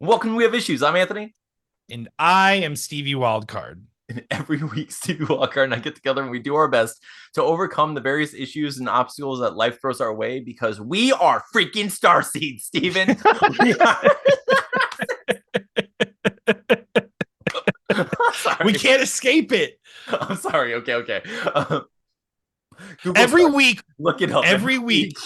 Welcome to We Have Issues. I'm Anthony. And I am Stevie Wildcard. And every week, Stevie Walker and I get together and we do our best to overcome the various issues and obstacles that life throws our way because we are freaking starseeds, Steven. We are. We Sorry. can't escape it. I'm sorry. Okay. Google Every Star. week, Look it up every week,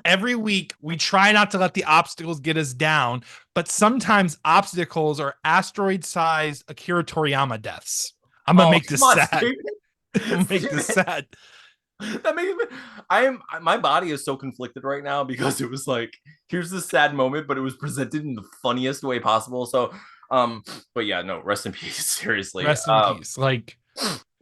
every week, we try not to let the obstacles get us down, but sometimes obstacles are asteroid-sized Akira Toriyama deaths. I'm gonna Oh, make this come on, sad. Steven. I'm gonna make this Steven. sad. That makes me. My body is so conflicted right now because it was like, here's this sad moment, but it was presented in the funniest way possible. So, um, but yeah, no, rest in peace, seriously. Rest in peace. Like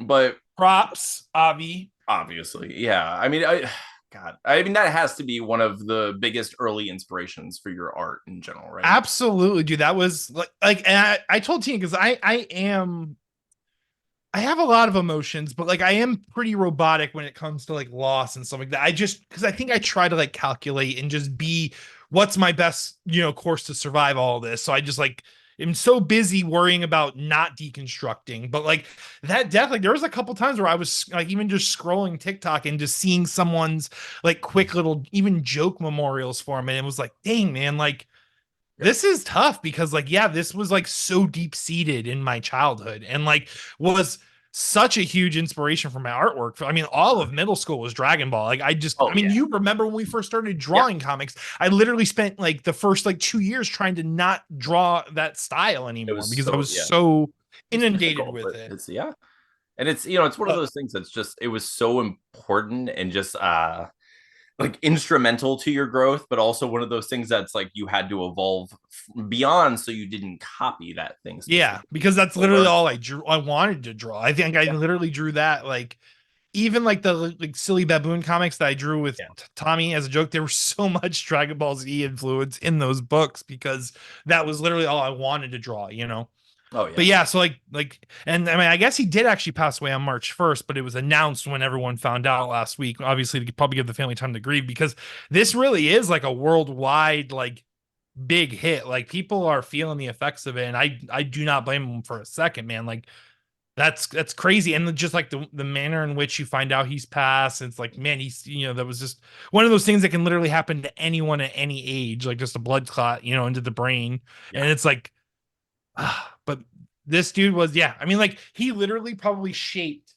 But props, Avi. obviously, yeah. God, I mean, that has to be one of the biggest early inspirations for your art in general, right? Absolutely, dude. That was like, and I told Tina because I have a lot of emotions, but like I am pretty robotic when it comes to like loss and stuff like that. I just because I think I try to like calculate and just be what's my best, course to survive all this. So I just like am so busy worrying about not deconstructing. But like that death, like there was a couple times where I was like even just scrolling TikTok and just seeing someone's like quick little even joke memorials for him. And it was like, dang, man, like this is tough because like yeah, this was like so deep seated in my childhood and like was such a huge inspiration for my artwork. I mean, all of middle school was Dragon Ball. Like Oh I mean, yeah, you remember when we first started yeah. drawing comics, I literally spent like the first like 2 years trying to not draw that style It anymore was because I so was yeah. so It's inundated difficult, with but it. it's yeah. And it's one of But those things that's just it was so important and just like instrumental to your growth, but also one of those things that's like you had to evolve beyond so you didn't copy that thing yeah, specifically. because that's literally Learn all I from. drew. I wanted to draw. I think I Yeah, literally drew that like even like the like silly baboon comics that I drew with yeah. Tommy as a joke, there was so much Dragon Ball Z influence in those books because that was literally all I wanted to draw. Oh But yeah. yeah, so like, and I mean, I guess he did actually pass away on March 1st, but it was announced when everyone found out last week. Obviously, to probably give the family time to grieve because this really is like a worldwide like big hit. Like people are feeling the effects of it, and I do not blame them for a second, man. Like that's crazy. And just like the manner in which you find out he's passed, it's like, man, he's that was just one of those things that can literally happen to anyone at any age, like just a blood clot, into the brain. Yeah. And it's like, but this dude was, yeah, I mean, like he literally probably shaped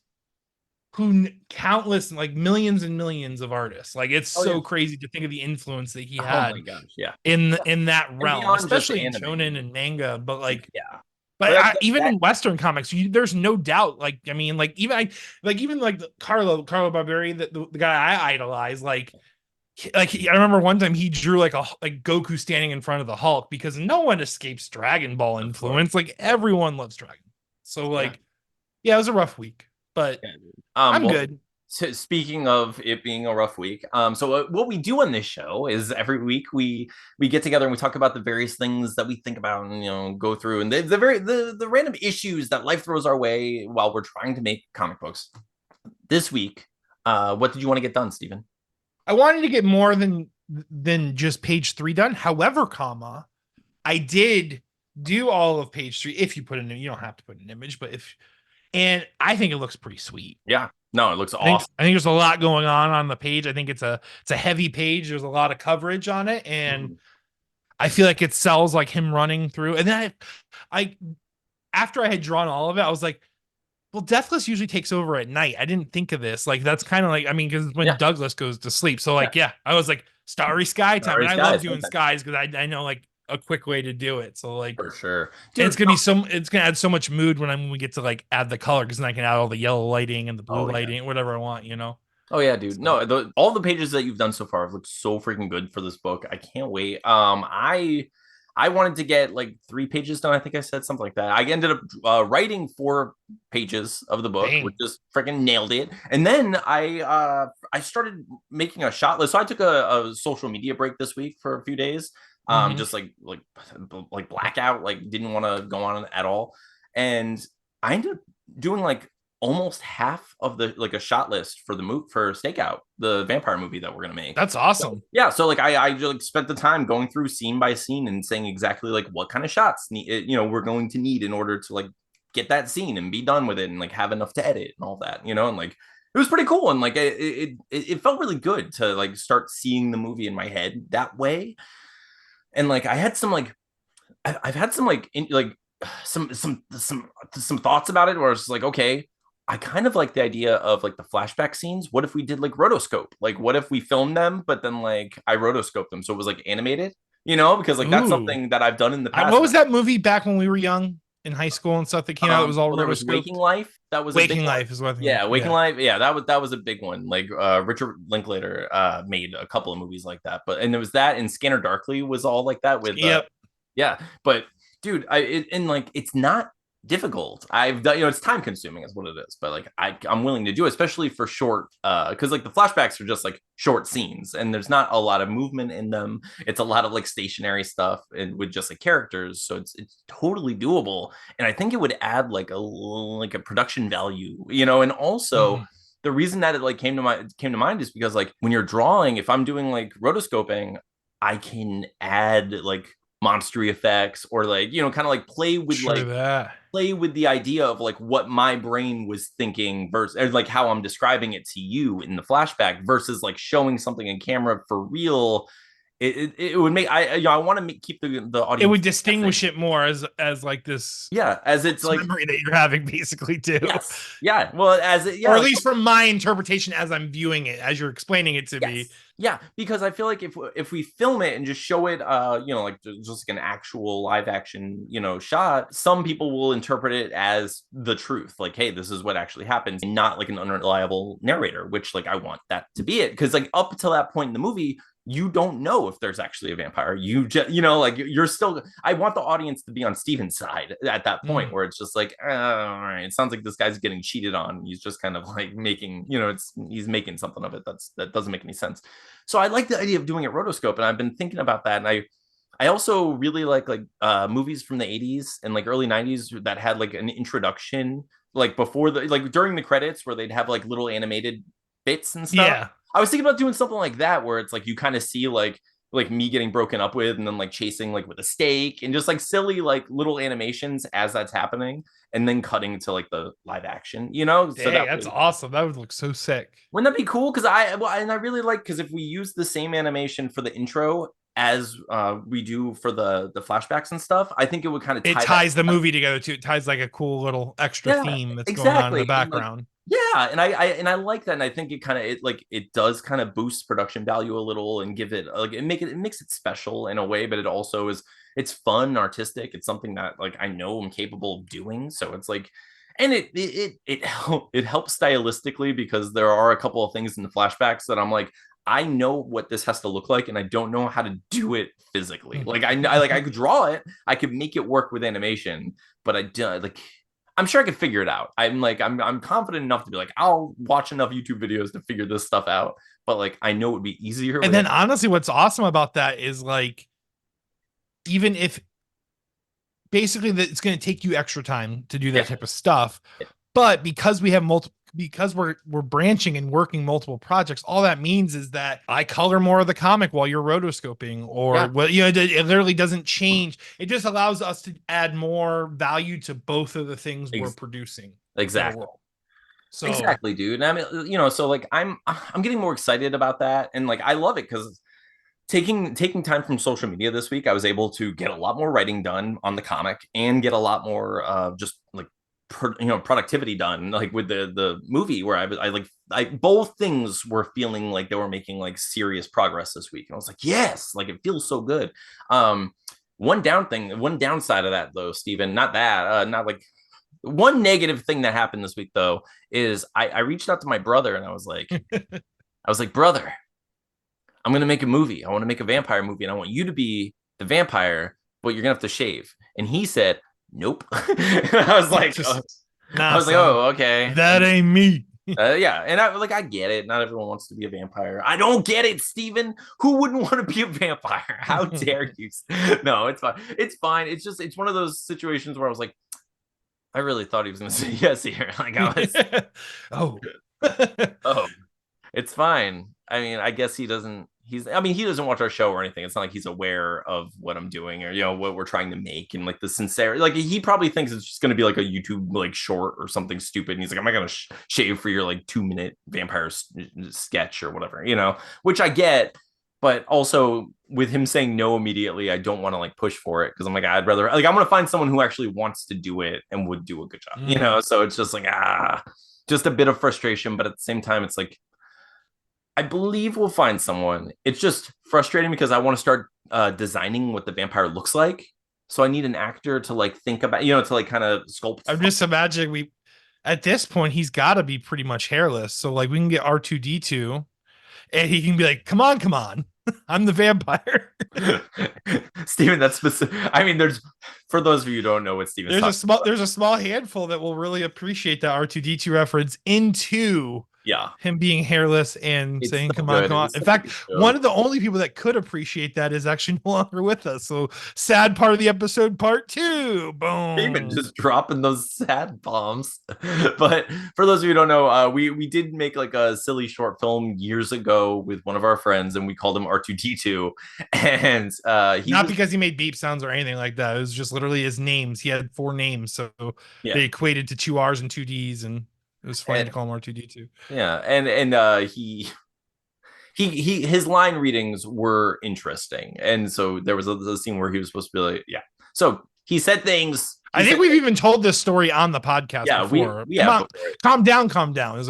who countless like millions and millions of artists. Like it's Oh yeah. so crazy to think of the influence that he Oh my had gosh. Yeah. in that And realm, beyond just especially in anime. shonen and manga. But like Yeah. but But even that in Western comics, there's no doubt. Like, I mean, like even like Carlo Barberi, the guy I idolize, I remember one time he drew like Goku standing in front of the Hulk because no one escapes Dragon Ball of course. influence. Like Yeah. everyone loves Dragon. So Yeah. like, yeah, it was a rough week, but Yeah. I'm Well, good. speaking of it being a rough week, so what we do on this show is every week we get together and we talk about the various things that we think about and go through and the random issues that life throws our way while we're trying to make comic books. This week, what did you want to get done, Stephen? I wanted to get more than just page 3 done. However, comma, I did do all of page 3. If you put in, you don't have to put an image, but if and I think it looks pretty sweet. Yeah, no, it looks I think awesome. I think there's a lot going on the page. I think it's a heavy page. There's a lot of coverage on it, and Mhm. I feel like it sells like him running through. And then I after I had drawn all of it, I was like, well, Deathless usually takes over at night. I didn't think of this. Like that's kind of like I mean, because when Yeah, Douglas goes to sleep. So yeah. like yeah, I was like Starry Sky time, Starry and I love skies, doing nighttime, skies because I know like a quick way to do it. So like for sure, and dude. it's gonna add so much mood when we get to like add the color because then I can add all the yellow lighting and the blue Oh yeah. lighting, whatever I want. Oh yeah, dude. So No, all the pages that you've done so far have looked so freaking good for this book. I can't wait. I wanted to get like 3 pages done. I think I said something like that. I ended up writing 4 pages of the book, which dang. just freaking nailed it. And then I started making a shot list. So I took a social media break this week for a few days. Mm-hmm. Just like blackout, like didn't want to go on at all. And I ended up doing like almost half of the like a shot list for the move for Stakeout, the vampire movie that we're gonna make. That's So, awesome. yeah, so like I just like, spent the time going through scene by scene and saying exactly like what kind of shots we're going to need in order to like get that scene and be done with it and like have enough to edit and all that, and like it was pretty cool and like it felt really good to like start seeing the movie in my head that way. And like I had some like I've had some like some thoughts about it where it's like, okay, I kind of like the idea of like the flashback scenes. What if we did like rotoscope? Like, what if we filmed them, but then like I rotoscoped them so it was like animated, because like that's Ooh. something that I've done in the past. What was that movie back when we were young in high school and stuff that came out that was all Well, there was Waking rotoscoped? Life. That was a big Waking one. Life is what I think. Yeah, Waking Yeah. Life. Yeah, that was a big one. Like Richard Linklater made a couple of movies like that. But and there was that and Scanner Darkly was all like that with Yep. yeah, but dude, and like it's not difficult. I've done, it's time consuming is what it is, but like I'm willing to do it, especially for short, because like the flashbacks are just like short scenes, and there's not a lot of movement in them. It's a lot of like stationary stuff and with just like characters, so it's totally doable, and I think it would add like a production value, and also. Mhm. The reason that it like came to mind is because like when you're drawing, if I'm doing like rotoscoping, I can add like monstery effects or like kind of like True that. play with the idea of like what my brain was thinking versus or like how I'm describing it to you in the flashback versus like showing something in camera for real. It would make I want to keep the It audience would distinguish guessing. it more as like this Yeah, as it's like memory that you're having basically too. yes, yeah, well as it yeah Or at like least from my interpretation as I'm viewing it, as you're explaining it to me. yes. Yeah, because I feel like if we film it and just show it like just like an actual live action, shot, some people will interpret it as the truth. Like, hey, this is what actually happens, and not like an unreliable narrator, which like I want that to be it. Because like up until that point in the movie, you don't know if there's actually a vampire. You just, like you're still, I want the audience to be on Steven's side at that point Mm. where it's just like, all right, it sounds like this guy's getting cheated on. He's just kind of like making, he's making something of it. That doesn't make any sense. So I like the idea of doing it rotoscope. And I've been thinking about that. And I also really like movies from the 80s and like early 90s that had like an introduction, like before the, like during the credits where they'd have like little animated bits and stuff. Yeah. I was thinking about doing something like that where it's like you kind of see like me getting broken up with and then like chasing like with a stake and just like silly like little animations as that's happening and then cutting to like the live action, so Dang, that that's awesome. That would look so sick. wouldn't that be cool? Because I really like because if we use the same animation for the intro as we do for the flashbacks and stuff, I think it would kind of It tie that. ties the movie together too. It ties like a cool little extra Yeah, theme that's going on in the exactly. And like, background. yeah, and I like that, and I think it does kind of boost production value a little and give it like it makes it special in a way, but it also it's fun, and artistic. It's something that like I know I'm capable of doing, so it's like, and it helps stylistically because there are a couple of things in the flashbacks that I'm like. I know what this has to look like, and I don't know how to do it physically. Like I could draw it, I could make it work with animation, but I do like I'm sure I could figure it out. I'm confident enough to be like, I'll watch enough YouTube videos to figure this stuff out. But like I know it would be easier And with then it. honestly, what's awesome about that is like, even if basically that it's going to take you extra time to do that Yeah. type of stuff, but because we have multiple, because we're branching and working multiple projects, all that means is that I color more of the comic while you're rotoscoping, or Yeah. what, it literally doesn't change. It just allows us to add more value to both of the things we're Ex- producing for the exactly. world. So Exactly, dude. And I mean, so like I'm getting more excited about that. And like I love it because taking time from social media this week, I was able to get a lot more writing done on the comic and get a lot more just like productivity done like with the movie where I both things were feeling like they were making like serious progress this week. And I was like, yes, like it feels so good. Um one downside of that though, Steven, not that not like one negative thing that happened this week though is I reached out to my brother and I was like, brother, I'm gonna make a movie. I want to make a vampire movie, and I want you to be the vampire, but you're gonna have to shave. And he said, nope. And just I nah, was like, son, oh, okay. that ain't me. Yeah, and I get it. Not everyone wants to be a vampire. I don't get it, Steven. Who wouldn't want to be a vampire? How dare you? No, it's fine. It's fine. It's just it's one of those situations where I was like, I really thought he was gonna say yes here. Like I was, Oh. oh, it's fine. I mean, I guess he doesn't. I mean, he doesn't watch our show or anything. It's not like he's aware of what I'm doing or what we're trying to make and like the sincerity. Like he probably thinks it's just going to be like a YouTube like short or something stupid. And he's like, "Am I going to shave for your like 2 minute vampire sketch or whatever?" Which I get, but also with him saying no immediately, I don't want to like push for it because I'm like, I'd rather like I'm going to find someone who actually wants to do it and would do a good job. So it's just like just a bit of frustration, but at the same time, it's like I believe we'll find someone. It's just frustrating because I want to start designing what the vampire looks like. So I need an actor to like think about, to like kind of sculpt. I'm just imagining at this point, he's got to be pretty much hairless. So like we can get R2D2 and he can be like, come on. I'm the vampire. Steven, that's specific. I mean, for those of you who don't know what Steven's there's a small handful that will really appreciate that R2D2 reference into him being hairless and saying, come on. In fact, one of the only people that could appreciate that is actually no longer with us. So sad part of the episode, part 2. Boom. Even just dropping those sad bombs. But for those of you who don't know, we did make like a silly short film years ago with one of our friends, and we called him R2D2. And not because he made beep sounds or anything like that. It was just literally his names. He had 4 names, so they equated to 2 R's and 2 D's, and it was funny to call him R2D2. Yeah, and he his line readings were interesting, and so there was a scene where he was supposed to be like, So he said things. I think we've even told this story on the podcast before. Calm down. Calm down.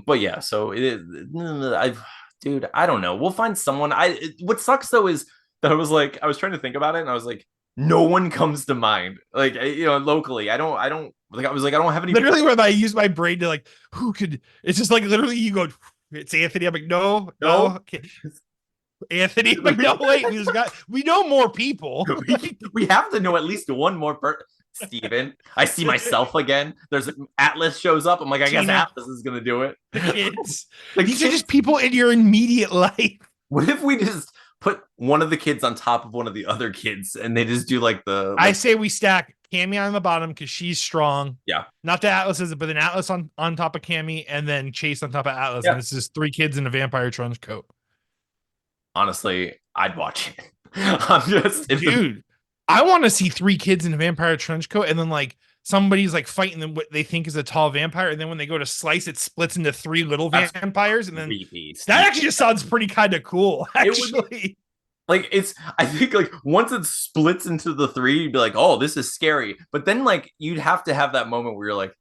But yeah, so dude, I don't know. We'll find someone. What sucks though is that I was trying to think about it, and I was like, no one comes to mind. Like locally, I don't like. I was like, I don't have any. Literally, when I use my brain to like, who could? It's just like literally, you go, it's Anthony. I'm like, no. Okay. Anthony, but no, wait, we know more people. we have to know at least one more person. Steven, I see myself again. There's Atlas shows up. I'm like, I guess Atlas is gonna do it. The kids. These are just people in your immediate life. What if we just put one of the kids on top of one of the other kids and they just do like the I say we stack Cammy on the bottom because she's strong. Yeah. Not the Atlas is it, but then Atlas on top of Cammy and then Chase on top of Atlas. Yeah. And it's just 3 kids in a vampire trench coat. Honestly, I'd watch it. I'm just dude. I want to see 3 kids in a vampire trench coat, and then like somebody's like fighting them what they think is a tall vampire, and then when they go to slice, it splits into 3 little vampires, and then that actually just sounds pretty kind of cool. Actually, I think like once it splits into the 3, you'd be like, oh, this is scary. But then like you'd have to have that moment where you're like,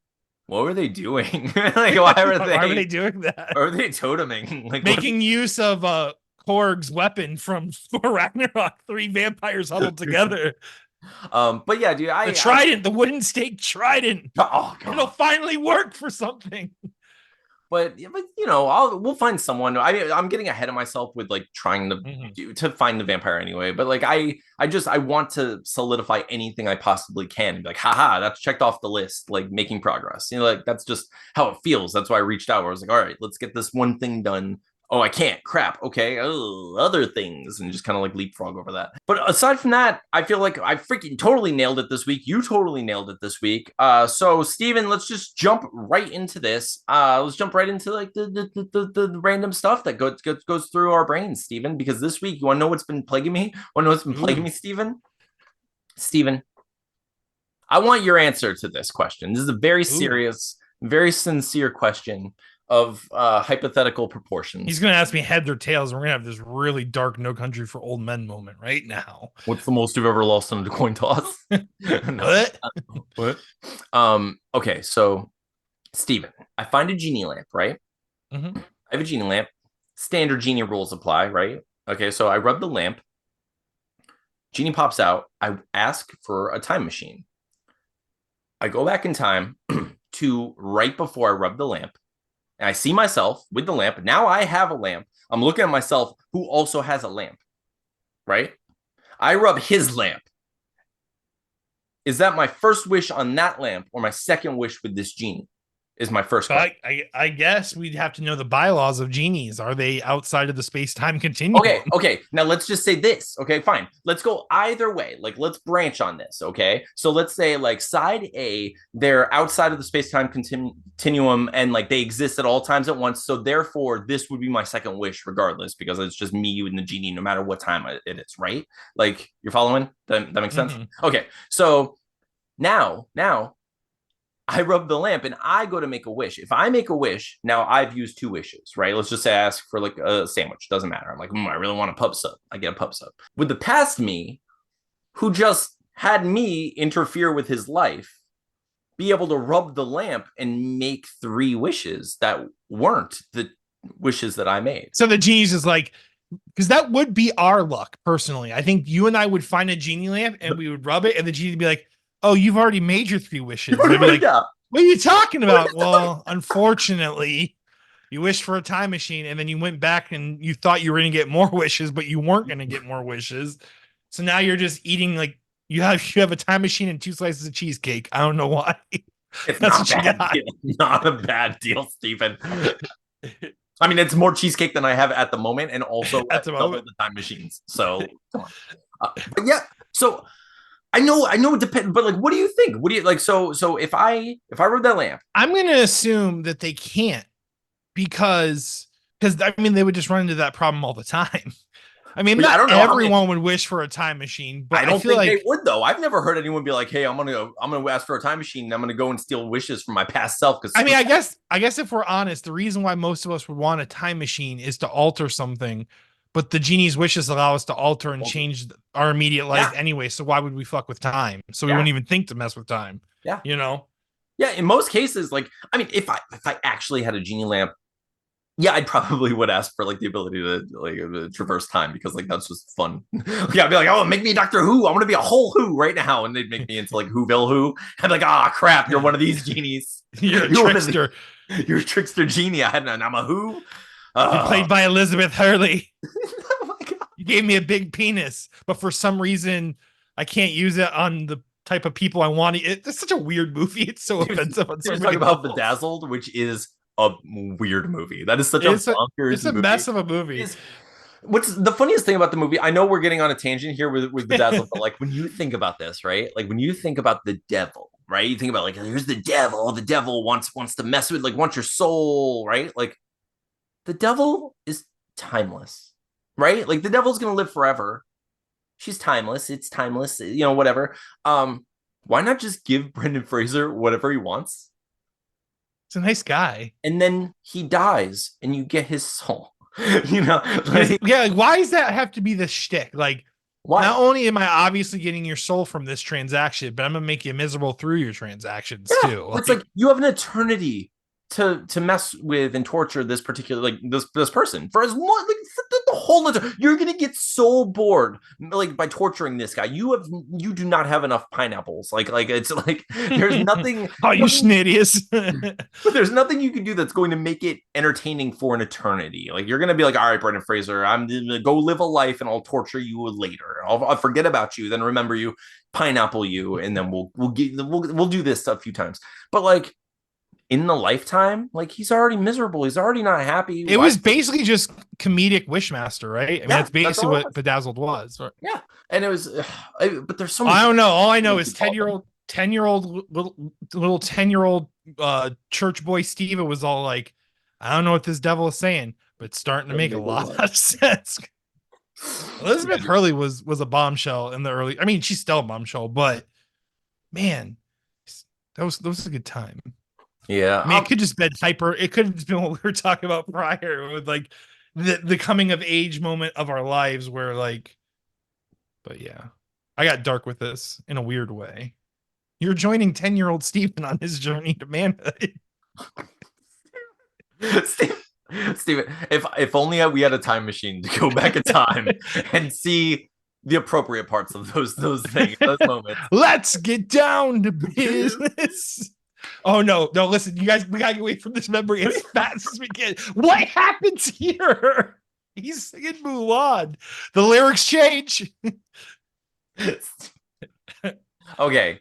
what were they doing? Like why were they doing that? Or are they toteming? Like making use of Korg's weapon from Thor Ragnarok, 3 vampires huddled together. But yeah, dude, the trident, the wooden stake trident. Oh, God. It'll finally work for something. But we'll find someone. I'm getting ahead of myself with like trying to find the vampire anyway. But like I want to solidify anything I possibly can. Be like, haha, that's checked off the list. Like making progress. Like that's just how it feels. That's why I reached out. Where I was like, all right, let's get this one thing done. Oh, I can't. Crap. Okay. Oh, other things. And just kind of like leapfrog over that. But aside from that, I feel like I freaking totally nailed it this week. You totally nailed it this week. So Steven, let's just jump right into this. Let's jump right into like the random stuff that goes through our brains, Steven, because this week, you want to know what's been plaguing me? Steven? Steven, I want your answer to this question. This is a very serious, very sincere question of hypothetical proportions. He's going to ask me heads or tails, and we're going to have this really dark No Country for Old Men moment right now. What's the most you've ever lost on a coin toss? What? Okay, so Steven, I find a genie lamp, right? Mm-hmm. I have a genie lamp. Standard genie rules apply, right? Okay, so I rub the lamp. Genie pops out. I ask for a time machine. I go back in time to right before I rub the lamp. And I see myself with the lamp. Now I have a lamp. I'm looking at myself who also has a lamp, right? I rub his lamp. Is that my first wish on that lamp or my second wish with this genie? is my first question. But I guess we'd have to know the bylaws of genies. Are they outside of the space-time Okay, continuum? okay. Now let's just say this. Okay, fine. Let's go either way. Like, let's branch on this. Okay, so let's say like side A, they're outside of the space-time continuum, and like they exist at all times at once. So therefore, this would be my second wish, regardless, because it's just me, you, and the genie, no matter what time it is. Right? Like, you're following? That makes sense. Mhm. Okay, so now I rub the lamp and I go to make a wish. If I make a wish, now I've used two wishes, right? Let's just say I ask for like a sandwich. Doesn't matter. I'm like, I really want a pub sub. I get a pub sub. Would the past me, who just had me interfere with his life, be able to rub the lamp and make three wishes that weren't the wishes that I made? So the genie's is like, because that would be our luck personally. I think you and I would find a genie lamp and we would rub it, and the genie would be like, "Oh, you've already made your three wishes." And I'd be like, Yeah. "What are you talking about?" Well, unfortunately, you wished for a time machine, and then you went back and you thought you were going to get more wishes, but you weren't going to get more wishes. So now you're just eating like you have a time machine and two slices of cheesecake. I don't know why. It's That's not what a you bad got. deal. Not a bad deal, Stephen. I mean, it's more cheesecake than I have at the moment, and also At the double moment. the time machines. So come on. But yeah, so I know it depends, but like, what do you think? What do you like? So if I rode that lamp, I'm going to assume that they can't because I mean they would just run into that problem all the time. I mean, but yeah, I not don't know how many. everyone would wish for a time machine, but I I don't feel think they like would though. I've never heard anyone be like, "Hey, I'm gonna ask for a time machine, and I'm gonna go and steal wishes from my past self." Because I mean, I guess if we're honest, the reason why most of us would want a time machine is to alter something, but the genie's wishes allow us to alter and change our immediate life yeah, anyway. So why would we fuck with time? So we yeah, wouldn't even think to mess with time, yeah, you know? yeah. In most cases, like, I mean, if I actually had a genie lamp, yeah, I probably would ask for like the ability to like traverse time, because like that's just fun. Yeah, I'd be like, oh, make me Doctor Who. I want to be a whole Who right now, and they'd make me into like Whoville Who. I'm like, ah, crap, you're one of these genies. You're a You're one of the, trickster. you're a trickster genie. I'm a Who. Played by Elizabeth Hurley. Oh my god. You gave me a big penis, but for some reason I can't use it on the type of people I want to. It's such a weird movie. It's so Dude, offensive on so you're many talking about levels. Bedazzled, which is a weird movie. That is such a It's a bonkers it's a movie. mess of a movie. Is What's the funniest thing about the movie? I know we're getting on a tangent here with Bedazzled, but like when you think about this, right? Like when you think about the devil, right? You think about like, here's the devil. The devil wants to mess with, like, wants your soul, right? Like the devil is timeless, right? Like the devil's gonna live forever. She's timeless. It's timeless, whatever. Why not just give Brendan Fraser whatever he wants, It's a nice guy. and then he dies, and you get his soul? you know, like, Yeah, like, why does that have to be the shtick? Like, why? not only am I obviously getting your soul from this transaction, but I'm gonna make you miserable through your transactions Yeah, too. it's Like, like you have an eternity to mess with and torture this particular, like, this person for as long, like, for the whole you're gonna get so bored, like, by torturing this guy. You do not have enough pineapples. Like it's like there's nothing, oh, you nothing snittiest. but there's nothing you can do that's going to make it entertaining for an eternity. Like, you're gonna be like, all right, Brendan Fraser, I'm gonna go live a life, and I'll torture you later. I'll forget about you, then remember you, pineapple you, and then we'll do this a few times. But like in the lifetime, like, he's already miserable. He's already not happy. It Why? was basically just comedic Wishmaster, right? I mean, Yeah, that's that's basically all it what was. Bedazzled was. Yeah, and it was, but there's so many I don't know. All I know things is to call them. 10-year-old little 10-year-old church boy Steve was all like, I don't know what this devil is saying, but it's starting to make a lot of sense. Elizabeth Yeah, Hurley was a bombshell in the early. I mean, she's still a bombshell, but man, that was a good time. yeah. I mean, it could just been hyper. It could have just been what we were talking about prior with like the coming of age moment of our lives, where like, but yeah, I got dark with this in a weird way. You're joining 10-year-old Stephen on his journey to manhood. Steve, Steven, if only we had a time machine to go back in time and see the appropriate parts of those things, those moments. Let's get down to business. Oh no, listen, you guys, we gotta get away from this memory as fast as we can. What happens here? He's singing Mulan. The lyrics change. Okay.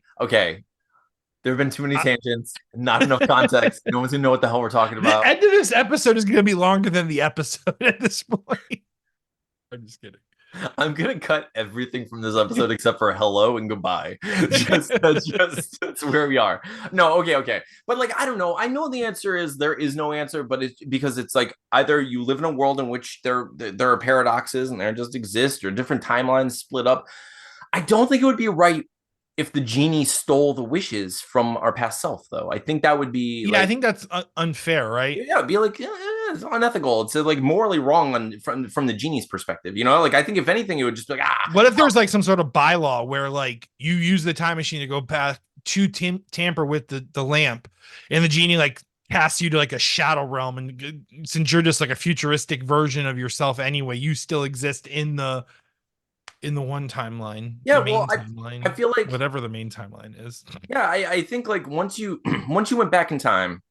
There have been too many I, tangents, not enough context. No one's gonna know what the hell we're talking the about. end of this episode is going to be longer than the episode at this point. I'm just kidding. I'm gonna cut everything from this episode except for hello and goodbye. That's where we are. No, okay. But like I don't know. I know the answer is there is no answer, but it's because it's like either you live in a world in which there are paradoxes and there just exist or different timelines split up. I don't think it would be right if the genie stole the wishes from our past self, though. I think that would be Yeah, I like think that's unfair, right? yeah, be like it's unethical. It's like morally wrong from the genie's perspective. You know, like I think if anything, it would just be like What if there's like some sort of bylaw where like you use the time machine to go past to tamper with the lamp, and the genie like casts you to like a shadow realm, and since you're just like a futuristic version of yourself anyway, you still exist in the one timeline, yeah. the Well, main I timeline, feel like whatever the main timeline is. yeah, I think like once you once you went back in time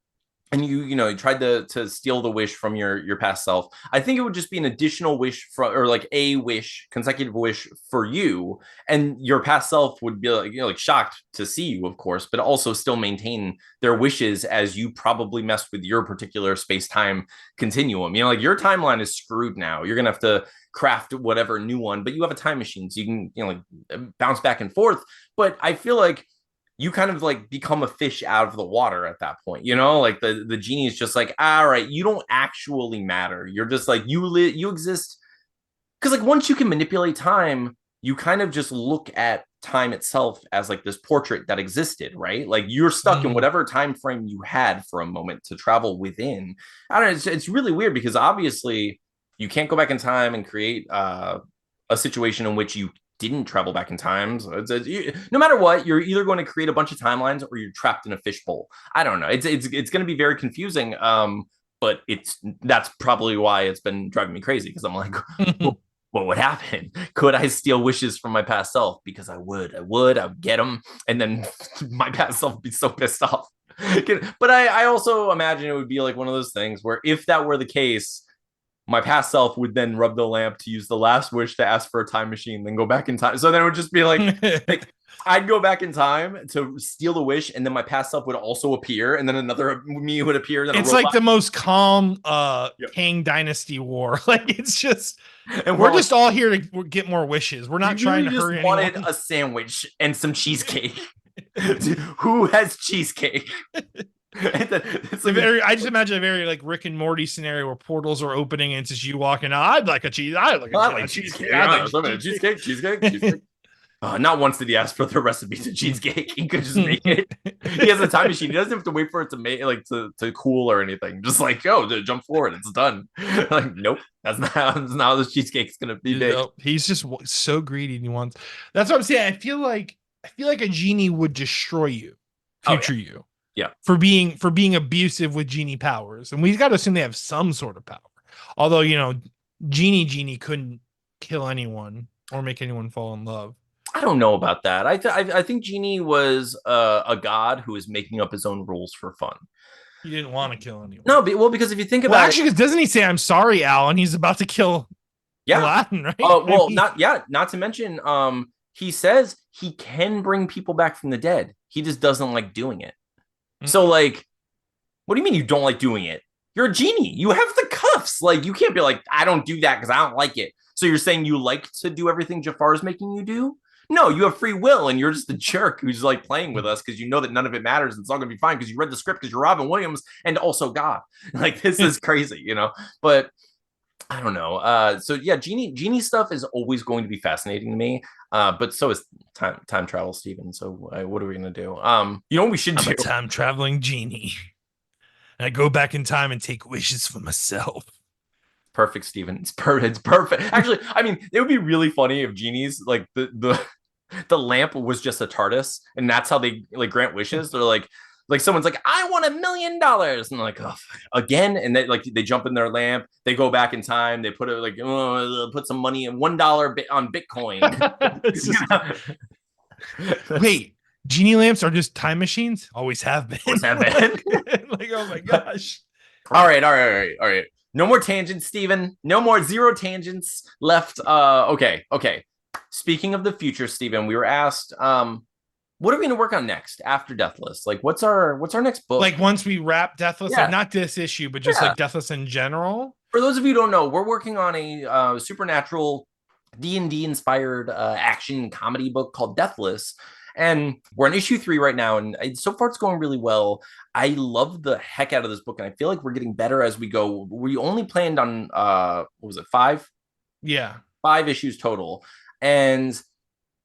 and you tried to steal the wish from your past self, I think it would just be an additional wish from or like a wish consecutive wish for you, and your past self would be like like shocked to see you, of course, but also still maintain their wishes as you probably messed with your particular space-time continuum. Like your timeline is screwed now. You're gonna have to craft whatever new one, but you have a time machine so you can like bounce back and forth. But I feel like you kind of like become a fish out of the water at that point. Like the genie is just like, all right, you don't actually matter. You're just like you exist because like once you can manipulate time, you kind of just look at time itself as like this portrait that existed, right? Like you're stuck in whatever time frame you had for a moment to travel within. I don't know. It's really weird because obviously you can't go back in time and create a situation in which you didn't travel back in time. So no matter what, you're either going to create a bunch of timelines or you're trapped in a fishbowl. I don't know. It's going to be very confusing. But that's probably why it's been driving me crazy because I'm like, well, what would happen? Could I steal wishes from my past self? Because I would get them, and then my past self would be so pissed off. But I also imagine it would be like one of those things where if that were the case, my past self would then rub the lamp to use the last wish to ask for a time machine, then go back in time. So then it would just be like I'd go back in time to steal the wish, and then my past self would also appear, and then another me would appear. Then It's like the most calm Kang Dynasty war. Like it's just and we're like, just all here to get more wishes. We're not trying really to just hurry wanted anyone. a sandwich and some cheesecake. Who has cheesecake? It's like I just imagine a very like Rick and Morty scenario where portals are opening and it's just you walking out. I'd like a cheese. I'd like a cheesecake. I'd like cheesecake. Not once did he ask for the recipe to cheesecake. He could just make it. He has a time machine. He doesn't have to wait for it to make like to cool or anything. Just like jump forward. It's done. Like nope, that's not how this cheesecake's gonna be made. No, he's just so greedy and he wants. That's what I'm saying. I feel like a genie would destroy you, future you. Yeah. For being abusive with genie powers. And we've got to assume they have some sort of power. Although, Genie couldn't kill anyone or make anyone fall in love. I don't know about that. I think Genie was a god who was making up his own rules for fun. He didn't want to kill anyone. No, well, because if you think about actually, because doesn't he say, "I'm sorry, Al," and he's about to kill Aladdin, right? Well, not to mention, he says he can bring people back from the dead. He just doesn't like doing it. So, like, what do you mean you don't like doing it? You're a genie. You have the cuffs. Like, you can't be like, I don't do that because I don't like it. So you're saying you like to do everything Jafar's making you do? No, you have free will, and you're just a jerk who's like playing with us because you know that none of it matters. And it's all gonna be fine because you read the script because you're Robin Williams and also God. Like, this is crazy, But I don't know. So yeah, genie stuff is always going to be fascinating to me. But so is time travel, Steven. So what are we gonna do? You know what we should do? I'm a time traveling genie. And I go back in time and take wishes for myself. Perfect, Steven. It's perfect. Actually, I mean, it would be really funny if genies like the lamp was just a TARDIS, and that's how they like grant wishes. They're like someone's like, I want $1 million, and they're like, oh, again, and they jump in their lamp, they go back in time, they put it like put some money in $1 on Bitcoin. Wait, genie lamps are just time machines? Always have been. Always have been. Like, oh my gosh. All right. No more tangents, Steven. No more zero tangents left. Okay. Speaking of the future, Steven, we were asked, what are we going to work on next after Deathless? Like, what's our next book? Like once we wrap Deathless, like Yeah, not this issue, but just yeah. like Deathless in general. For those of you who don't know, we're working on a supernatural D&D inspired action comedy book called Deathless. And we're on issue 3 right now, and so far it's going really well. I love the heck out of this book, and I feel like we're getting better as we go. We only planned on what was it, Yeah. 5 issues total, and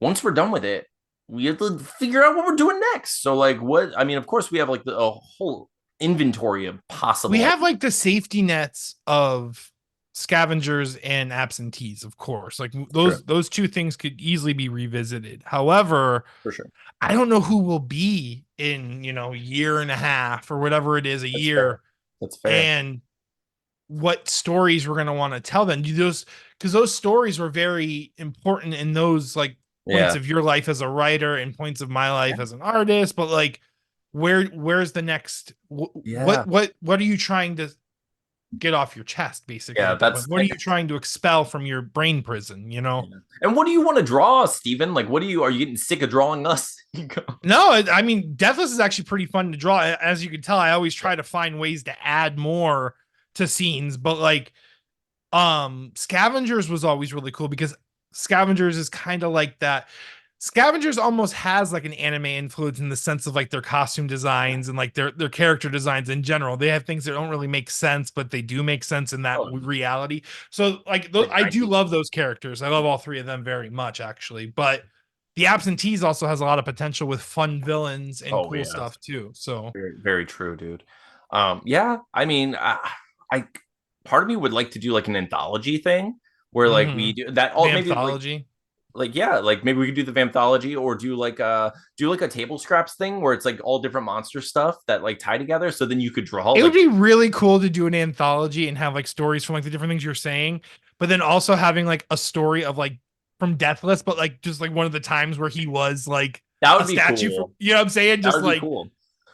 once we're done with it, we have to figure out what we're doing next. So, like, what I mean, of course, we have like a whole inventory of We possible. have like the safety nets of scavengers and absentees, of course. Like Sure, those two things could easily be revisited. However, for sure. I don't know who will be in, year and a half or whatever it is, a That's fair. year, That's fair. and what stories we're going to want to tell them. Do those because those stories were very important in those like points Yeah. of your life as a writer and points of my life as an artist, but like where's the next Yeah. what are you trying to get off your chest basically Yeah. at that point? That's What are you trying to expel from your brain prison, you know? yeah. And what do you want to draw, Steven? Like, are you getting sick of drawing us? You go. No, I mean, Deathless is actually pretty fun to draw. As you can tell, I always try to find ways to add more to scenes, but like Scavengers was always really cool because Scavengers is kind of like that. Scavengers almost has like an anime influence in the sense of like their costume designs and like their character designs in general. They have things that don't really make sense, but they do make sense in that Oh, reality. So like like I do 90s. love those characters. I love all three of them very much actually. But the Absentees also has a lot of potential with fun villains and Oh cool yeah. stuff too. So Very, very true, dude. Yeah, I mean, I part of me would like to do like an anthology thing where like we do that all maybe Vanthology. like yeah, like maybe we could do the anthology or do like a table scraps thing where it's like all different monster stuff that like tie together. So then you could draw It would like be really cool to do an anthology and have like stories from like the different things you're saying, but then also having like a story of like from Deathless, but like just like one of the times where he was like that a would be statue for, cool. you know what I'm saying? That would be cool.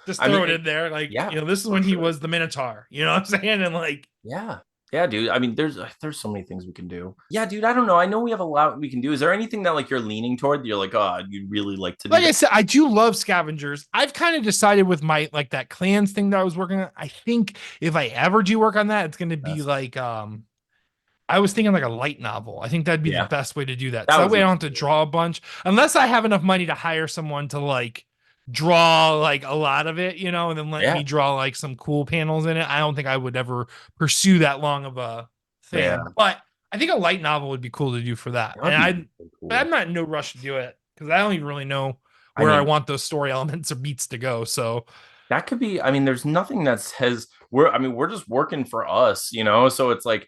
Just I throw mean, it in there. Like, yeah, this is for when he sure. was the Minotaur, you know what I'm saying? And like, Yeah. Yeah, dude. I mean, there's so many things we can do. Yeah, dude. I don't know. I know we have a lot we can do. Is there anything that like you're leaning toward that you're like, oh, you'd really like to do like I that? said, I do love scavengers. I've kind of decided with my like that clans thing that I was working on. I think if I ever do work on that, it's gonna be Yes. like I was thinking like a light novel. I think that'd be the Yeah, best way to do that. that So that would way be I don't have to cool. draw a bunch unless I have enough money to hire someone to like draw like a lot of it, and then let Yeah, me draw like some cool panels in it. I don't think I would ever pursue that long of a yeah. thing, but I think a light novel would be cool to do for that. That would And be really I'm cool. not in no rush to do it because I don't even really know I where I mean, want those story elements or beats to go. So that could be, I mean, there's nothing that says we're just working for us, you know? So it's like,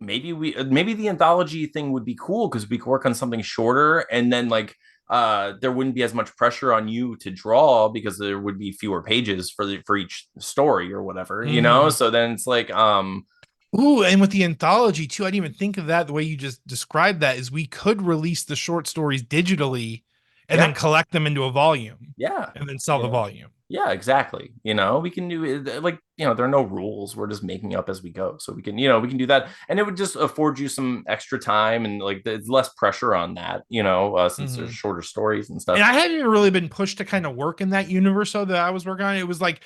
maybe the anthology thing would be cool because we could work on something shorter and then like there wouldn't be as much pressure on you to draw because there would be fewer pages for each story or whatever, you know? mhm. So then it's like Ooh, and with the anthology too, I didn't even think of that. The way you just described that is we could release the short stories digitally and then yeah, collect them into a volume yeah. and then sell You the know, volume. yeah, exactly. We can do it like, there are no rules. We're just making up as we go. So we can do that. And it would just afford you some extra time and like there's less pressure on that, since there's Mhm. shorter stories and And stuff. I hadn't really been pushed to kind of work in that universe though that I was working on. It was like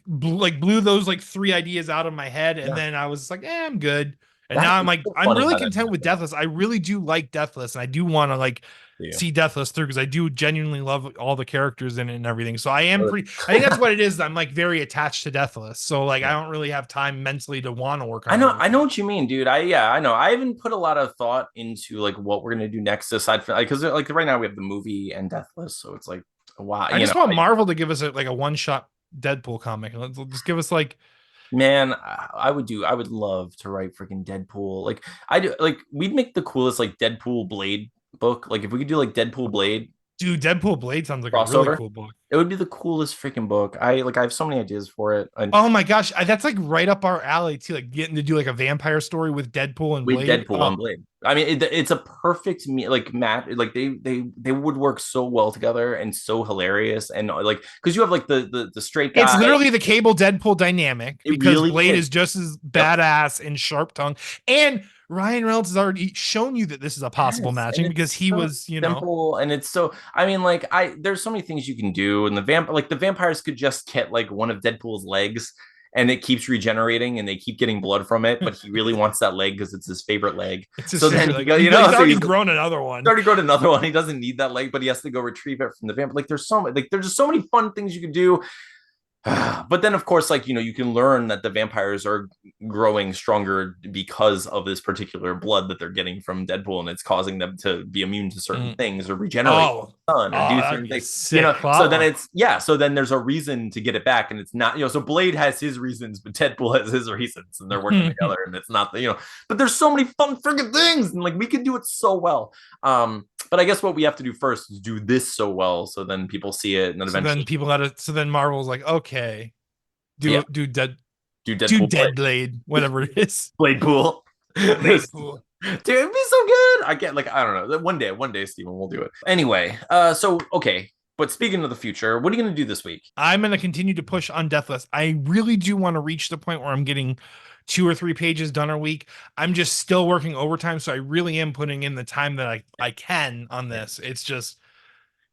blew those like three ideas out of my head, and Yeah. then I was like, I'm good. And That now I'm it's like, so I'm funny really how that content with happens. Deathless. I really do like Deathless, and I do want to like Yeah. see Deathless through because I do genuinely love all the characters in it and everything. So I am pretty. I think that's what it is. I'm like very attached to Deathless. So like I Yeah. don't really have time mentally to want to work I on know, other I know things. what you mean, dude. I know. I haven't put a lot of thought into like what we're gonna do next, aside from like because like right now we have the movie and Deathless, so it's like wow, I just want Marvel to give us like a one shot Deadpool comic. Let's just give us like man, I would love to write freaking Deadpool. Like I do, like we'd make the coolest like Deadpool Blade book. Like if we could do like Deadpool Blade dude, Deadpool Blade sounds like a really crossover, cool book. it would be the coolest freaking book. I have so many ideas for it, and Oh my gosh, that's like right up our alley too. Like getting to do like a vampire story with Deadpool and with Blade. Deadpool Oh, and Blade. I mean, it's a perfect like match. Like they would work so well together and so hilarious, and like because you have like the straight it's guy. literally the Cable Deadpool dynamic It because really Blade is. is just as Yep. badass and sharp tongue. And Ryan Reynolds has already shown you that this is a possible Yes, and matching because it's he so was, you know, simple, and it's so. I mean, like there's so many things you can do, and the vampires could just get like one of Deadpool's legs, and it keeps regenerating, and they keep getting blood from it, but he really wants that leg because it's his favorite leg. it's his So then favorite. he Like go, he's so already he's grown another one. already grown another one. He doesn't need that leg, but he has to go retrieve it from the vampire. Like there's just so many fun things you can do. But then of course, like, you can learn that the vampires are growing stronger because of this particular blood that they're getting from Deadpool, and it's causing them to be immune to certain Mm. things or regenerate Oh, the sun or do that'd certain be a things, sick so plot then line. so then there's a reason to get it back, and it's not, so Blade has his reasons, but Deadpool has his reasons, and they're working together, and it's not but there's so many fun freaking things, and like we can do it so well. But I guess what we have to do first is do this so well, so then people see it, and then So then eventually, people got it. So then Marvel's like, okay, yeah, do do Deadpool Blade. Dead Blade, whatever it is. Blade Pool. Blade Dude, pool. it'd be so good. I get, like, I don't know. One day, Steven, we'll do it. Anyway, so okay. But speaking of the future, what are you gonna do this week? I'm going to continue to push on Deathless. I really do want to reach the point where I'm getting 2 or 3 pages done a week. I'm just still working overtime, so I really am putting in the time that I can on this. It's just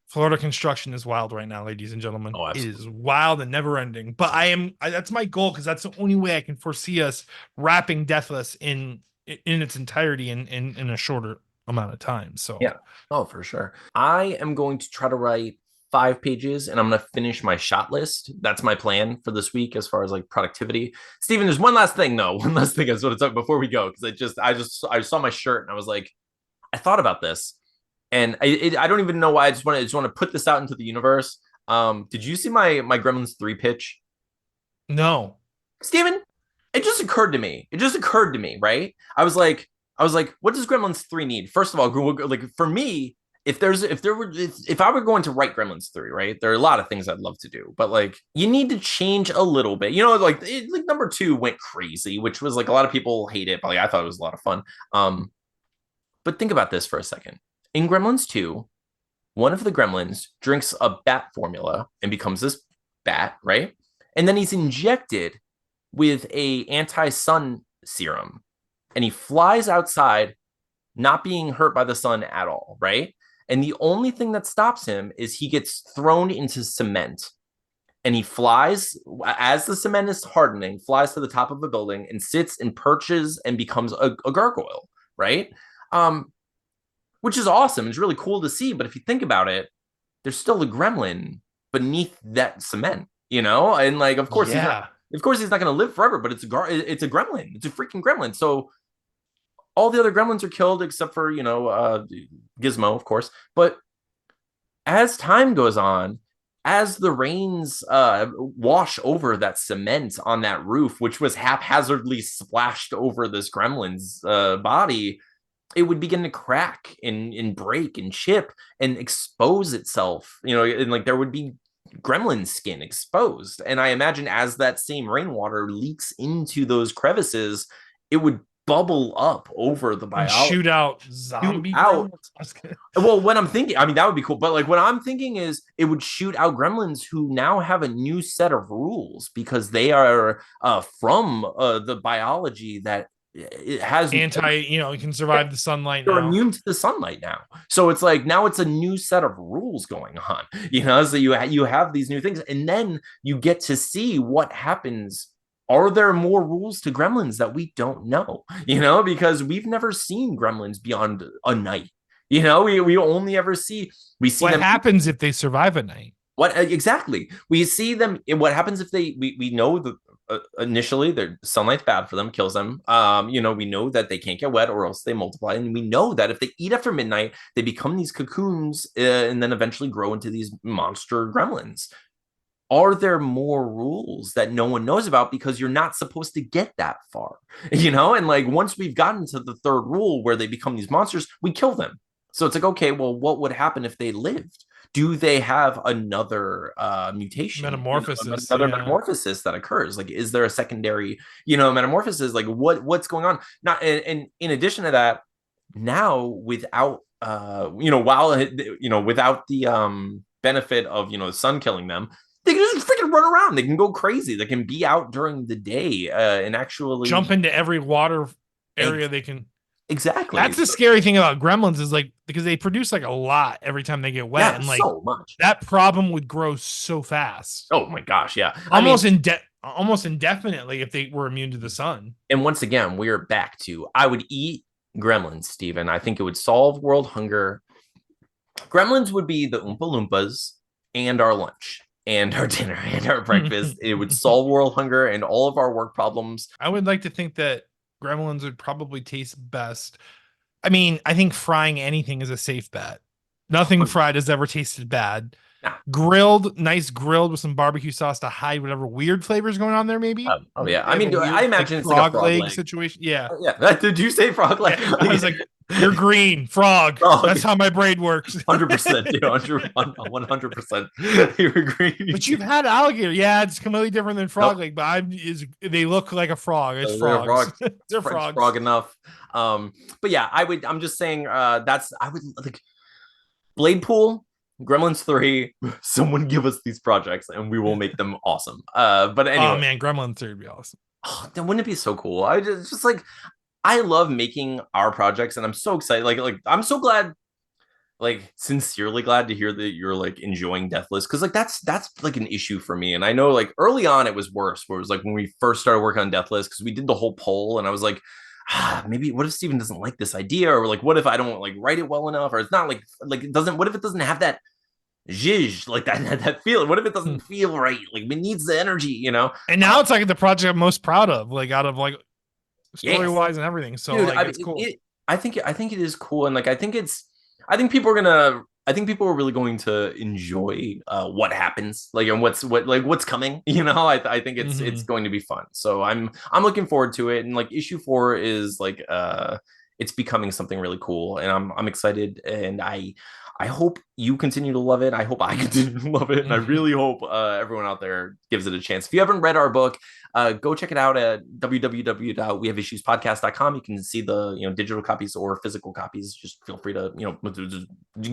Florida construction is wild right now, ladies and gentlemen. Oh, It absolutely. is wild and never ending. But that's my goal because that's the only way I can foresee us wrapping Deathless in its entirety in a shorter amount of time. So Yeah. Oh, for sure. I am going to try to write 5 pages, and I'm going to finish my shot list. That's my plan for this week as far as like productivity. Steven, there's one last thing though. One last thing I just want to talk before we go, because I saw my shirt and I was like, I thought about this, and I don't even know why. I just want to put this out into the universe. Did you see my Gremlins 3 pitch, no. Steven? It just occurred to me. It just occurred to me, right? I was like, what does Gremlins 3 need? First of all, like for me, if I were going to write Gremlins 3, right? There are a lot of things I'd love to do, but like you need to change a little bit. Like number 2 went crazy, which was like a lot of people hate it, but like I thought it was a lot of fun. But think about this for a second. In Gremlins 2, one of the gremlins drinks a bat formula and becomes this bat, right? And then he's injected with a anti-sun serum, and he flies outside, not being hurt by the sun at all, right? And the only thing that stops him is he gets thrown into cement, and he flies as the cement is hardening, flies to the top of a building and sits and perches and becomes a gargoyle, right? Which is awesome. It's really cool to see. But if you think about it, there's still a gremlin beneath that cement, and like, of course, Yeah. he's not going to live forever, but it's a gremlin. It's a freaking gremlin. So all the other gremlins are killed except for, Gizmo, of course. But as time goes on, as the rains wash over that cement on that roof, which was haphazardly splashed over this gremlin's body, it would begin to crack and break and chip and expose itself, and like there would be gremlin skin exposed. And I imagine as that same rainwater leaks into those crevices, it would bubble up over the And biology. shoot out zombie out. gremlins. Well, what I'm thinking, I mean, that would be cool. But like what I'm thinking is it would shoot out gremlins who now have a new set of rules because they are from the biology that it has You can survive the sunlight they're now. immune to the sunlight now. So it's like now it's a new set of rules going on, so you have these new things, and then you get to see what happens. Are there more rules to gremlins that we don't know? Because we've never seen gremlins beyond a night. We only ever see What them. happens if they survive a night? What exactly? We see them. What happens if we know that initially their sunlight's bad for them, kills them. We know that they can't get wet or else they multiply, and we know that if they eat after midnight, they become these cocoons and then eventually grow into these monster gremlins. Are there more rules that no one knows about because you're not supposed to get that far? And like once we've gotten to the third rule where they become these monsters, we kill them. So it's like, okay, well, what would happen if they lived? Do they have another mutation, Metamorphosis, another yeah. metamorphosis that occurs? Like, is there a secondary, metamorphosis? Like, what's going on? Not, and in addition to that, now without, without the benefit of the sun killing them, they can just freaking run around. They can go crazy. They can be out during the day and actually jump into every water area they can. Exactly. That's the scary thing about Gremlins is like because they produce like a lot every time they get wet, Yeah, and like so much. that problem would grow so fast, Oh my gosh, yeah. I mean, almost indefinitely if they were immune to the sun. and once again, we're back to I would eat Gremlins, Steven. I think it would solve world hunger. Gremlins would be the Oompa Loompas and our lunch and our dinner and our breakfast. It would solve world hunger and all of our work problems. I would like to think that Gremlins would probably taste best. I mean, I think frying anything is a safe bet. Nothing fried has ever tasted bad. Nah. Grilled, nice grilled with some barbecue sauce to hide whatever weird flavors going on there, maybe. Oh yeah. They I have a mean, I weird like imagine it's like a frog frog leg leg. situation. Yeah. Oh, yeah. Did you say frog leg? Yeah. I was like, you're green, frog. Oh, That's how my brain works. 100%, dude. 100%. You agree? But you've had alligator. Yeah, it's completely different than frog Nope. leg, but they look like a frog. It's They're frogs. frog. They're French frogs. frog enough. But yeah, I'm just saying I would like Blade Pool, Gremlins 3, someone give us these projects and we will make them awesome. But anyway. Oh man, Gremlin 3 would be awesome. Oh, then wouldn't it be so cool? I just like I love making our projects and I'm so excited. Like I'm so glad, like sincerely glad to hear that you're like enjoying Deathless because like that's like an issue for me. And I know like early on it was worse, where it was like when we first started working on Deathless because we did the whole poll and I was like, maybe what if Steven doesn't like this idea, or like what if I don't like write it well enough, or it's not like it doesn't. What if it doesn't have that zhizh, like that feeling? What if it doesn't feel right? Like it needs the energy, you know? And now it's like the project I'm most proud of, like out of like story Yes. wise and everything. So Dude, like it's cool. I think it is cool, and like I think people are gonna. I think people are really going to enjoy what happens, like and what's coming. You know, I think it's going to be fun. So I'm looking forward to it. And like issue 4 is like it's becoming something really cool, and I'm excited. And I hope you continue to love it. I hope I continue to love it, and I really hope everyone out there gives it a chance. If you haven't read our book, go check it out at www.wehaveissuespodcast.com. You can see the digital copies or physical copies. Just feel free to just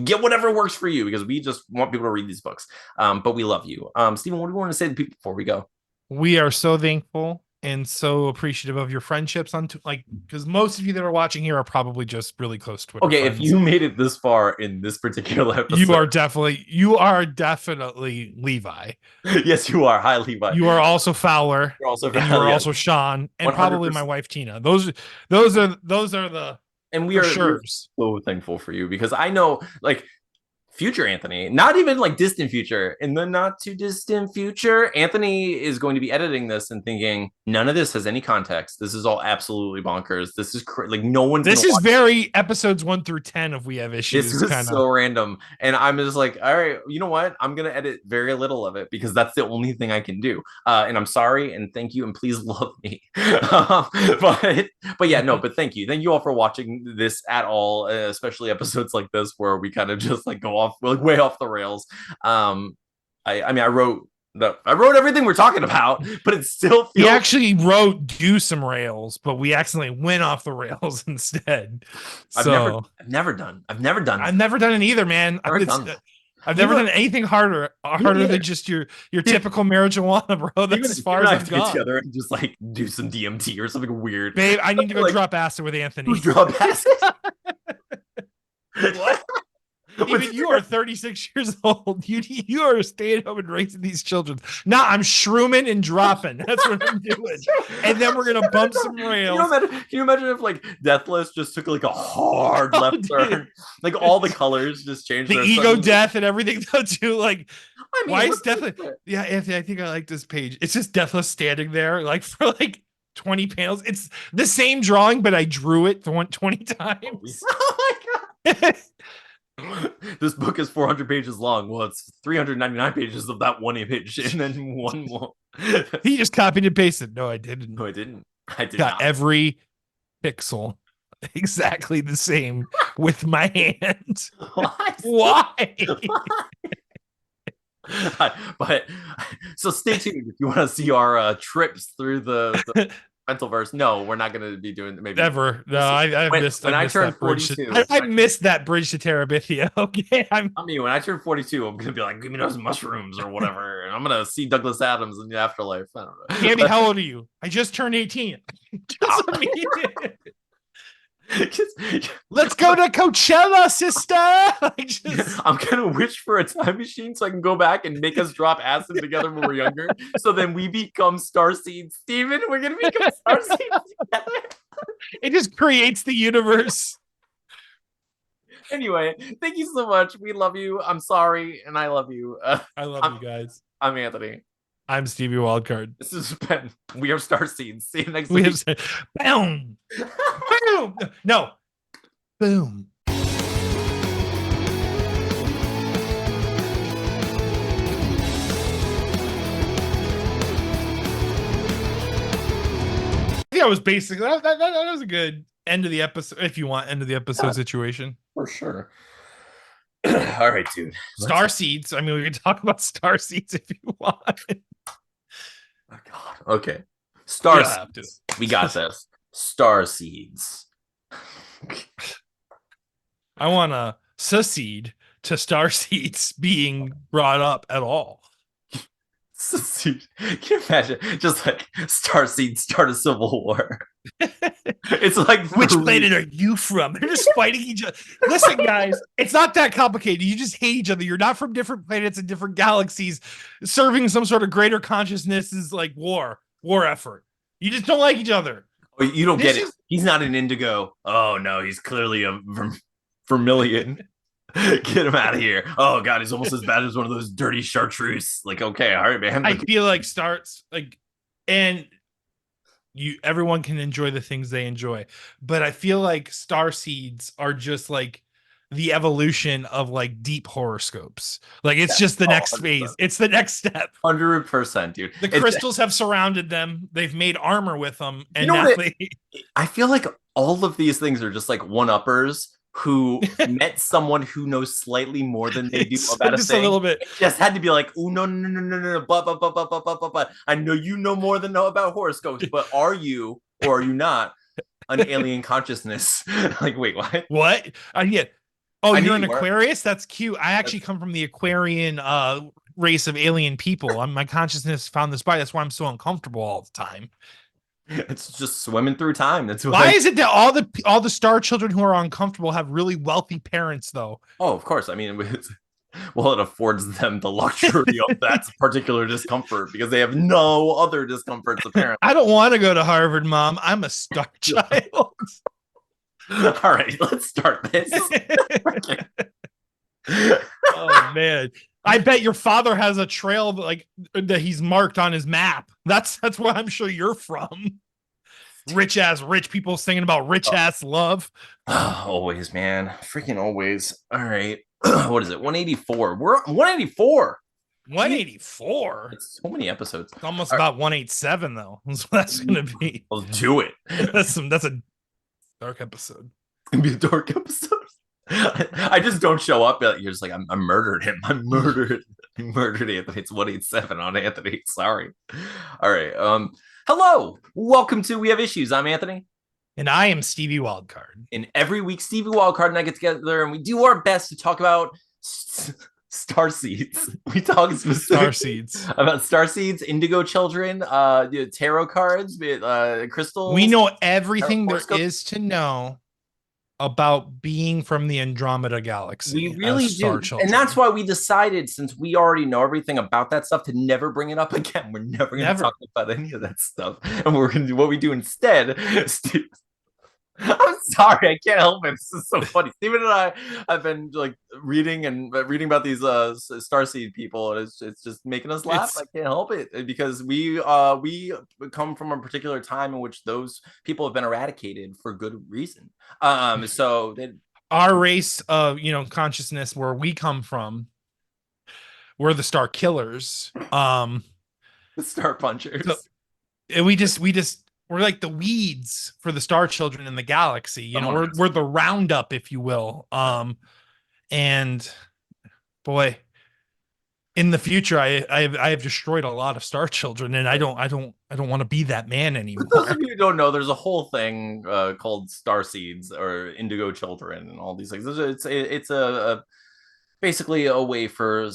get whatever works for you, because we just want people to read these books. But we love you, Stephen. What do you want to say to people before we go? We are so thankful and so appreciative of your friendships on like because most of you that are watching here are probably just really close Twitter Okay, friends. if you made it this far in this particular episode, you are definitely Levi. Yes, you are. Hi, Levi. You are also Fowler. You're also and you are also Sean, and 100%. probably my wife Tina. Those are the and we're so thankful for you, because I know like future Anthony, not even like distant future, in the not too distant future, Anthony is going to be editing this and thinking none of this has any context. This is all absolutely bonkers. This is like no one's. This is very episodes 1 through 10 of We Have Issues. This is so random, and I'm just like, all right, you know what? I'm gonna edit very little of it because that's the only thing I can do. And I'm sorry, and thank you, and please love me. But yeah, no, but thank you all for watching this at all, especially episodes like this where we kind of just like go off like way off the rails. I mean, I wrote everything we're talking about, but it still feels. We actually wrote do some rails, but we accidentally went off the rails instead. I've never done it either, man. I've never done anything harder than just your typical marijuana, bro. That's as far as I've gone. Together and just like do some DMT or something weird. Babe, I need to go drop acid with Anthony. Drop acid? What? Even you are 36 years old. You are staying home and raising these children. Now I'm shrooming and dropping. That's what I'm doing. And then we're gonna bump some rails. Can you imagine if like Deathless just took like a hard left turn? Like all the colors just changed. The ego death and everything though too. Like I mean, why is Deathless? Yeah, Anthony, I think I like this page. It's just Deathless standing there like for like 20 panels. It's the same drawing, but I drew it 20 times. Oh my god. This book is 400 pages long. Well, it's 399 pages of that one image, and then one more. He just copied and pasted. No, I didn't. No, I did Got not. every pixel exactly the same with my hand. Why? But so stay tuned if you want to see our trips through the Mentalverse. No, we're not going to be doing maybe ever. No, I missed. When I turned 42, I missed that bridge to Terabithia. Okay, I mean, when I turn 42, I'm going to be like, give me those mushrooms or whatever, and I'm going to see Douglas Adams in the afterlife. I don't know. Andy, how old are you? I just turned 18. Let's go to Coachella, sister. Like just I'm gonna wish for a time machine so I can go back and make us drop acid together when we're younger. So then we become starseeds. Steven, we're gonna become starseeds together. it just creates the universe. Anyway, thank you so much. We love you. I'm sorry, and I love you. I love you guys. I'm Anthony. I'm Stevie Wildcard. This has been We Are Starseeds. See you next We week. have said, boom, boom. No, boom. Yeah, it was basically that was a good end of the episode. If you want end of the episode situation, for sure. All right, dude. Starseeds. I mean, we can talk about Starseeds if you want. Oh God. Okay. Starseeds. We got this. Starseeds. I want to secede to Starseeds being brought up at all. Can you imagine just like Starseeds start a civil war? It's like, which planet are you from? They're just fighting each other. Listen, guys, it's not that complicated. You just hate each other. You're not from different planets and different galaxies. Serving some sort of greater consciousness is like war effort. You just don't like each other. Oh, you don't get it. He's not an indigo. Oh no, he's clearly a vermilion. Get him out of here. Oh God, he's almost as bad as one of those dirty chartreuse. Like, okay, all right, man. I feel like and everyone can enjoy the things they enjoy, but I feel like starseeds are just like the evolution of like deep horoscopes. Like it's just the next 100%. Phase. It's the next step. 100%, dude. The crystals have surrounded them. They've made armor with them, and I feel like all of these things are just like one-uppers who met someone who knows slightly more than they do about just a little bit. It just had to be like, oh no, but I know you know more than know about horoscopes, but are you or are you not an alien consciousness? Like, wait, what? What? Yeah. Oh, you're an Aquarius? That's cute. I actually come from the Aquarian race of alien people. My consciousness found this body. That's why I'm so uncomfortable all the time. It's just swimming through time. That's why is it that all the star children who are uncomfortable have really wealthy parents, though? Oh, of course. I mean, it affords them the luxury of that particular discomfort because they have no other discomforts, apparently. I don't want to go to Harvard, Mom. I'm a star child. All right, let's start this. Oh man, I bet your father has a trail that he's marked on his map. That's where I'm sure you're from. Rich people singing about rich ass love. Always, man, freaking always. All right, what is it? 184. We're 184. 184. It's so many episodes. It's almost about 187 though. That's gonna be. Let's do it. That's a dark episode. It's gonna be a dark episode. I just don't show up. You're just like, I murdered him. I murdered Anthony. It's 187 on Anthony. Sorry. All right. Hello. Welcome to We Have Issues. I'm Anthony. And I am Stevie Wildcard. And every week, Stevie Wildcard and I get together and we do our best to talk about starseeds. We talk starseeds about starseeds, indigo children, tarot cards, crystals. We know everything there is to know about being from the Andromeda galaxy. We really do. And that's why we decided, since we already know everything about that stuff, to never bring it up again. We're never going to talk about any of that stuff. And we're going to do what we do instead. I'm sorry, I can't help it. This is so funny. Steven and I have been like reading about these starseed people, and it's just making us laugh. I can't help it because we come from a particular time in which those people have been eradicated for good reason. So our race of consciousness, where we come from, we're the star killers, the star punchers. So we're like the weeds for the star children in the galaxy. We're the roundup, if you will. And boy, in the future, I have destroyed a lot of star children, and I don't want to be that man anymore. For those of you who don't know, there's a whole thing called starseeds or indigo children and all these things. It's basically a way for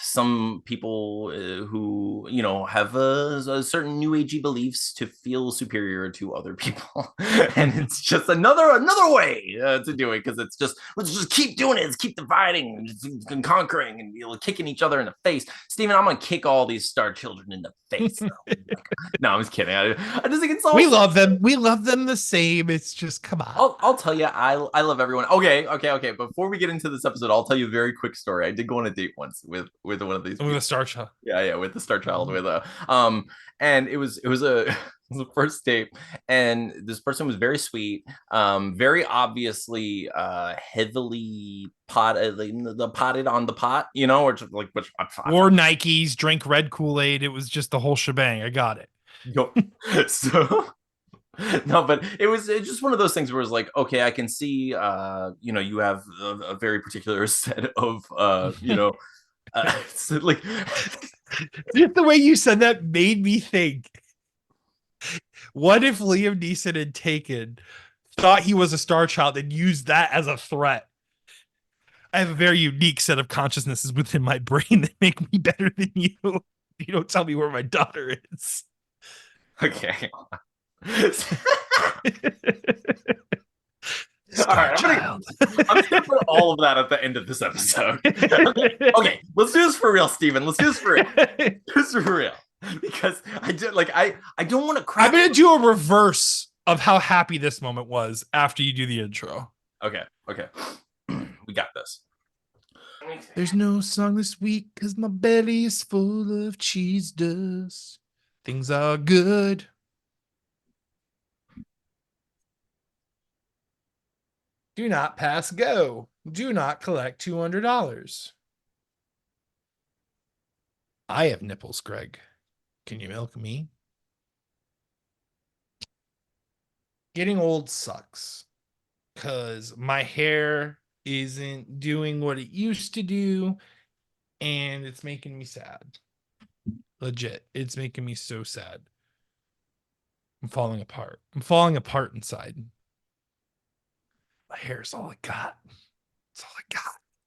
some people who have a certain new agey beliefs to feel superior to other people. And it's just another way to do it, because it's just, let's just keep doing it, let's keep dividing and conquering and kicking each other in the face. Steven, I'm gonna kick all these star children in the face though. No, I'm just kidding. I just think it's We all. love them. We love them the same. It's just come on. I'll tell you, I love everyone. Okay. Before we get into this episode, I'll tell you a very quick story. I did go on a date once with one of these With a people. Star Child. Yeah, with the Star Child, with and it was a it was a first date, and this person was very sweet, very obviously heavily potted, like, the potted on the pot, which Wore Nikes, drank red Kool-Aid. It was just the whole shebang. I got it. yo, so. No, but it's just one of those things where it's like, okay, I can see, you have a very particular set of, so like, Just the way you said that made me think. What if Liam Neeson had thought he was a Star Child and used that as a threat? I have a very unique set of consciousnesses within my brain that make me better than you. You don't tell me where my daughter is. okay. All Star right, Child. I'm gonna put all of that at the end of this episode. Okay, let's do this for real, Steven. Let's do this for real. This for real. Because I don't want to I'm crap. gonna do a reverse of how happy this moment was after you do the intro. Okay. We got this. There's no song this week because my belly is full of cheese dust. Things are good. Do not pass go. Do not collect $200. I have nipples, Greg. Can you milk me? Getting old sucks because my hair isn't doing what it used to do, and it's making me sad. Legit, it's making me so sad. I'm falling apart. I'm falling apart inside. My hair is all I got. It's all I got.